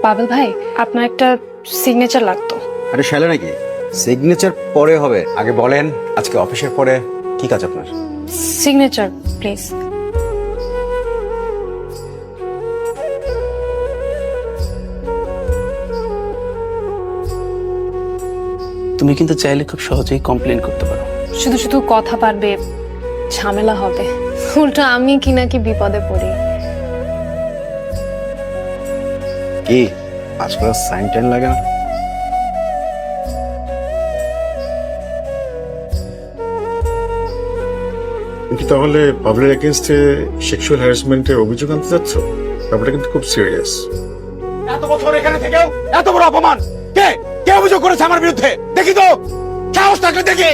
পাবেল ভাই, আপনার একটা সিগনেচার লাগতো। আরে শালা নাকি? সিগনেচার পরে হবে, আগে বলেন আজকে অফিসের পরে কি কাজ আপনার? Signature please. তুমি কিন্তু চাইলে খুব সহজেই কমপ্লেন করতে পারো। শুধু শুধু কথা পারবে, ঝামেলা হবে, উল্টো আমি কি নাকি বিপদে পড়ি। কি আজকাল সাইন টাইন লাগে না? তুমি কি তাহলে পাবলিক এগেইনস্টে সেক্সুয়াল হ্যারাসমেন্টের অভিযোগ আনতে যাচ্ছ? ব্যাপারটা কিন্তু খুব সিরিয়াস। এত বছর এখানে থেকেও এত বড় অপমান কে কে অভিযোগ করেছে আমার বিরুদ্ধে? দেখি তো, সাহস থাকলে দেখি।